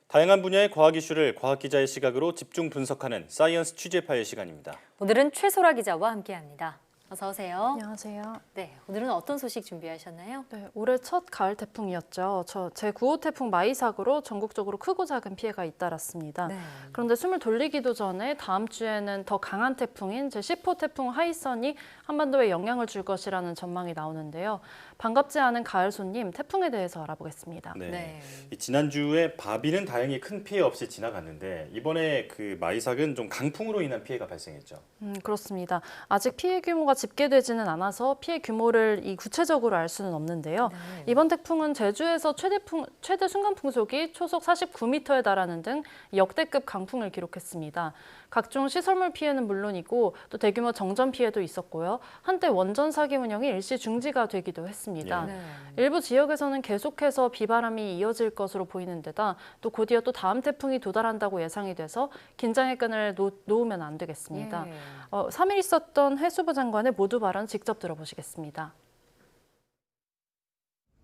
다양한 분야의 과학 이슈를 과학 기자의 시각으로 집중 분석하는 사이언스 취재파의 시간입니다. 오늘은 최소라 기자와 함께합니다. 어서 오세요. 안녕하세요. 네, 오늘은 어떤 소식 준비하셨나요? 네, 올해 첫 가을 태풍이었죠. 제9호 태풍 마이삭으로 전국적으로 크고 작은 피해가 잇따랐습니다. 네. 그런데 숨을 돌리기도 전에 다음 주에는 더 강한 태풍인 제10호 태풍 하이선이 한반도에 영향을 줄 것이라는 전망이 나오는데요. 반갑지 않은 가을 손님, 태풍에 대해서 알아보겠습니다. 네. 지난주에 바비는 다행히 큰 피해 없이 지나갔는데 이번에 그 마이삭은 좀 강풍으로 인한 피해가 발생했죠. 그렇습니다. 아직 피해 규모가 집계되지는 않아서 피해 규모를 구체적으로 알 수는 없는데요. 네. 이번 태풍은 제주에서 최대 순간 풍속이 초속 49m에 달하는 등 역대급 강풍을 기록했습니다. 각종 시설물 피해는 물론이고 또 대규모 정전 피해도 있었고요. 한때 원전 사기 운영이 일시 중지가 되기도 했습니다. 네. 일부 지역에서는 계속해서 비바람이 이어질 것으로 보이는 데다 또 곧이어 또 다음 태풍이 도달한다고 예상이 돼서 긴장의 끈을 놓으면 안 되겠습니다. 3일 있었던 해수부 장관의 모두 발언 직접 들어보시겠습니다.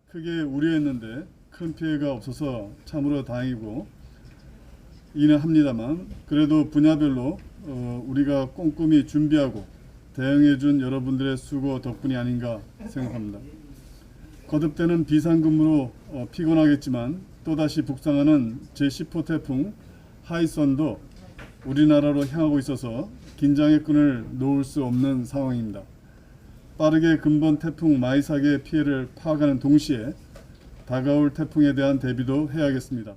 크게 우려했는데 큰 피해가 없어서 참으로 다행이고 이는 합니다만 그래도 분야별로 우리가 꼼꼼히 준비하고 대응해준 여러분들의 수고 덕분이 아닌가 생각합니다. 거듭되는 비상근무로 피곤하겠지만 또다시 북상하는 제10호 태풍 하이선도 우리나라로 향하고 있어서 긴장의 끈을 놓을 수 없는 상황입니다. 빠르게 근본 태풍 마이삭의 피해를 파악하는 동시에 다가올 태풍에 대한 대비도 해야겠습니다.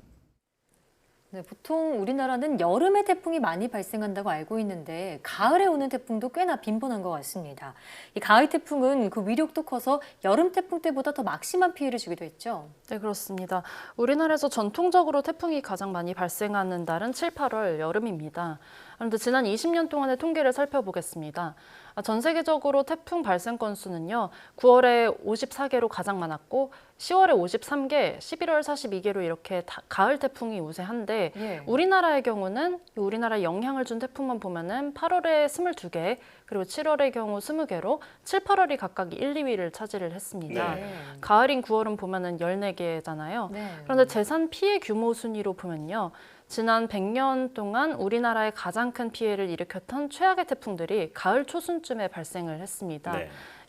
네, 보통 우리나라는 여름에 태풍이 많이 발생한다고 알고 있는데 가을에 오는 태풍도 꽤나 빈번한 것 같습니다. 이 가을 태풍은 그 위력도 커서 여름 태풍 때보다 더 막심한 피해를 주기도 했죠. 네, 그렇습니다. 우리나라에서 전통적으로 태풍이 가장 많이 발생하는 달은 7, 8월 여름입니다. 그런데 지난 20년 동안의 통계를 살펴보겠습니다. 전 세계적으로 태풍 발생 건수는요, 9월에 54개로 가장 많았고 10월에 53개, 11월 42개로 이렇게 가을 태풍이 우세한데 우리나라의 경우는 우리나라에 영향을 준 태풍만 보면은 8월에 22개, 그리고 7월의 경우 20개로 7, 8월이 각각 1, 2위를 차지를 했습니다. 가을인 9월은 보면은 14개잖아요. 그런데 재산 피해 규모 순위로 보면요. 지난 100년 동안 우리나라에 가장 큰 피해를 일으켰던 최악의 태풍들이 가을 초순쯤에 발생을 했습니다.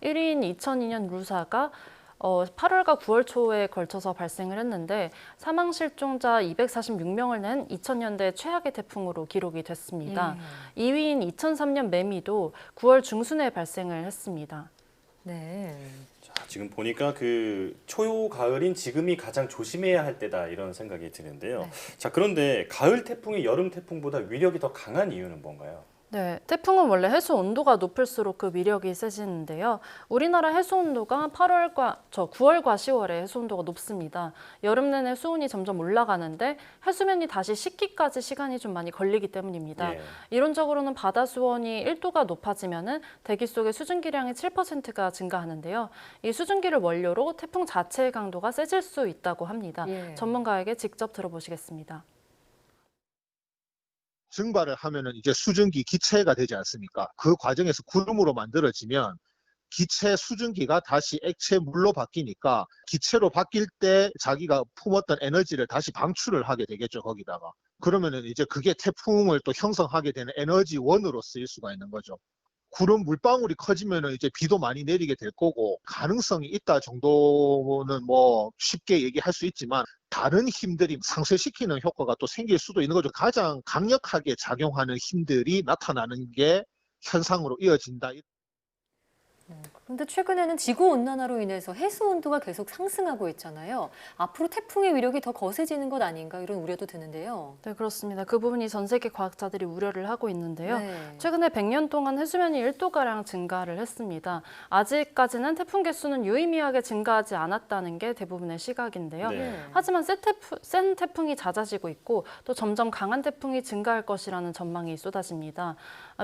1위인 2002년 루사가 8월과 9월 초에 걸쳐서 발생을 했는데 사망 실종자 246명을 낸 2000년대 최악의 태풍으로 기록이 됐습니다. 2위인 2003년 매미도 9월 중순에 발생을 했습니다. 네. 지금 보니까 그 초요 가을인 지금이 가장 조심해야 할 때다 이런 생각이 드는데요. 자, 그런데 가을 태풍이 여름 태풍보다 위력이 더 강한 이유는 뭔가요? 네, 태풍은 원래 해수 온도가 높을수록 그 위력이 세지는데요. 우리나라 해수 온도가 9월과 10월에 해수 온도가 높습니다. 여름 내내 수온이 점점 올라가는데 해수면이 다시 식기까지 시간이 좀 많이 걸리기 때문입니다. 이론적으로는 바다 수온이 1도가 높아지면은 대기 속의 수증기량의 7%가 증가하는데요. 이 수증기를 원료로 태풍 자체의 강도가 세질 수 있다고 합니다. 전문가에게 직접 들어보시겠습니다. 증발을 하면은 이제 수증기 기체가 되지 않습니까? 그 과정에서 구름으로 만들어지면 기체 수증기가 다시 액체 물로 바뀌니까 기체로 바뀔 때 자기가 품었던 에너지를 다시 방출을 하게 되겠죠, 거기다가. 그러면은 이제 그게 태풍을 또 형성하게 되는 에너지원으로 쓰일 수가 있는 거죠. 구름 물방울이 커지면은 이제 비도 많이 내리게 될 거고 가능성이 있다 정도는 뭐 쉽게 얘기할 수 있지만 다른 힘들이 상쇄시키는 효과가 또 생길 수도 있는 거죠. 가장 강력하게 작용하는 힘들이 나타나는 게 현상으로 이어진다. 그런데 최근에는 지구온난화로 인해서 해수 온도가 계속 상승하고 있잖아요. 앞으로 태풍의 위력이 더 거세지는 것 아닌가 이런 우려도 드는데요. 네, 그렇습니다. 그 부분이 전 세계 과학자들이 우려를 하고 있는데요. 최근에 100년 동안 해수면이 1도가량 증가를 했습니다. 아직까지는 태풍 개수는 유의미하게 증가하지 않았다는 게 대부분의 시각인데요. 하지만 센 태풍이 잦아지고 있고 또 점점 강한 태풍이 증가할 것이라는 전망이 쏟아집니다.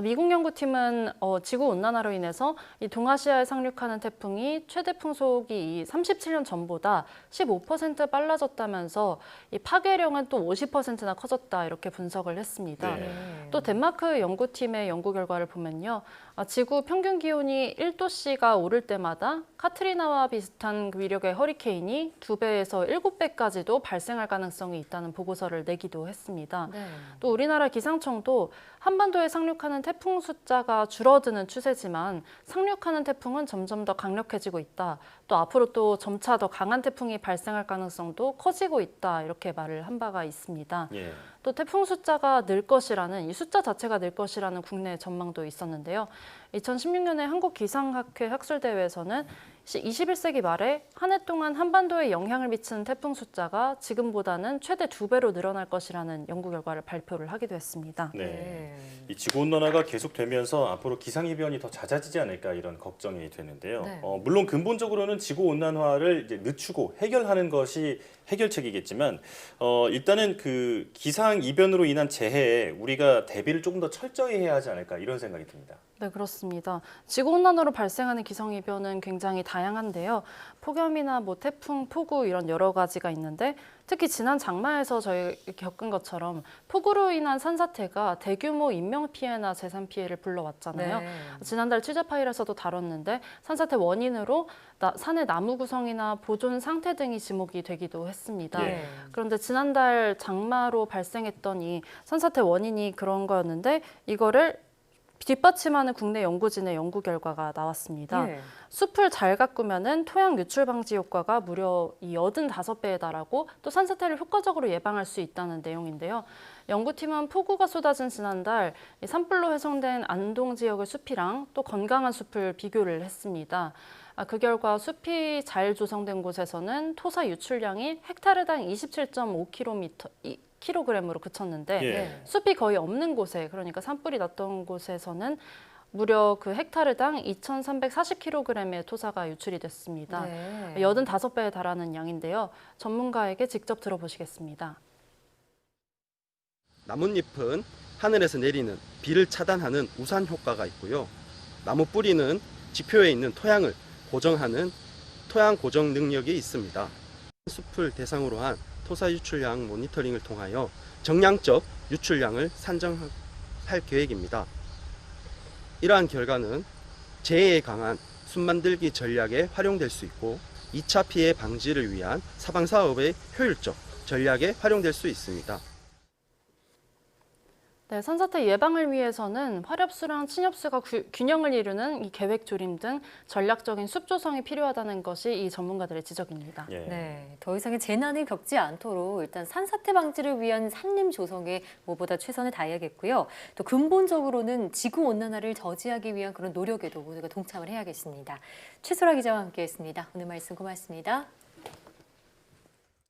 미국 연구팀은 지구 온난화로 인해서 이 동아시아에 상륙하는 태풍이 최대 풍속이 이 37년 전보다 15% 빨라졌다면서 이 파괴력은 또 50%나 커졌다 이렇게 분석을 했습니다. 네. 또 덴마크 연구팀의 연구 결과를 보면요. 지구 평균 기온이 1도씨가 오를 때마다 카트리나와 비슷한 위력의 허리케인이 2배에서 7배까지도 발생할 가능성이 있다는 보고서를 내기도 했습니다. 네. 또 우리나라 기상청도 한반도에 상륙하는 태풍 숫자가 줄어드는 추세지만 상륙하는 태풍은 점점 더 강력해지고 있다. 또 앞으로 또 점차 더 강한 태풍이 발생할 가능성도 커지고 있다. 이렇게 말을 한 바가 있습니다. 예. 또 태풍 숫자가 늘 것이라는 이 숫자 자체가 늘 것이라는 국내 전망도 있었는데요. 2016년에 한국기상학회 학술대회에서는 21세기 말에 한 해 동안 한반도에 영향을 미치는 태풍 숫자가 지금보다는 최대 2배로 늘어날 것이라는 연구 결과를 발표를 하기도 했습니다. 네. 이 지구 온난화가 계속되면서 앞으로 기상이변이 더 잦아지지 않을까 이런 걱정이 되는데요. 네. 물론 근본적으로는 지구 온난화를 이제 늦추고 해결하는 것이 해결책이겠지만 일단은 그 기상 이변으로 인한 재해에 우리가 대비를 조금 더 철저히 해야 하지 않을까 이런 생각이 듭니다. 네, 그렇습니다. 지구온난화로 발생하는 기상이변은 굉장히 다양한데요. 폭염이나 태풍, 폭우 이런 여러 가지가 있는데 특히 지난 장마에서 저희 겪은 것처럼 폭우로 인한 산사태가 대규모 인명피해나 재산피해를 불러왔잖아요. 네. 지난달 취재 파일에서도 다뤘는데 산사태 원인으로 산의 나무 구성이나 보존 상태 등이 지목이 되기도 했습니다. 예. 그런데 지난달 장마로 발생했던 이 산사태 원인이 그런 거였는데 이거를 뒷받침하는 국내 연구진의 연구 결과가 나왔습니다. 예. 숲을 잘 가꾸면은 토양 유출 방지 효과가 무려 이 85배에 달하고 또 산사태를 효과적으로 예방할 수 있다는 내용인데요. 연구팀은 폭우가 쏟아진 지난달 이 산불로 훼손된 안동 지역의 숲이랑 또 건강한 숲을 비교를 했습니다. 그 결과 숲이 잘 조성된 곳에서는 토사 유출량이 헥타르당 27.5kg으로 그쳤는데 예. 숲이 거의 없는 곳에 그러니까 산불이 났던 곳에서는 무려 그 헥타르당 2,340kg의 토사가 유출이 됐습니다. 네. 85배에 달하는 양인데요. 전문가에게 직접 들어보시겠습니다. 나뭇잎은 하늘에서 내리는 비를 차단하는 우산 효과가 있고요. 나무 뿌리는 지표에 있는 토양을 고정하는 토양 고정 능력이 있습니다. 숲을 대상으로 한 토사 유출량 모니터링을 통하여 정량적 유출량을 산정할 계획입니다. 이러한 결과는 재해에 강한 숲 만들기 전략에 활용될 수 있고 2차 피해 방지를 위한 사방사업의 효율적 전략에 활용될 수 있습니다. 네, 산사태 예방을 위해서는 화렵수랑 침엽수가 균형을 이루는 이 계획 조림 등 전략적인 숲 조성이 필요하다는 것이 이 전문가들의 지적입니다. 예. 네, 더 이상의 재난을 겪지 않도록 일단 산사태 방지를 위한 산림 조성에 무엇보다 최선을 다해야겠고요. 또 근본적으로는 지구 온난화를 저지하기 위한 그런 노력에도 모두가 동참을 해야겠습니다. 최소라 기자와 함께했습니다. 오늘 말씀 고맙습니다.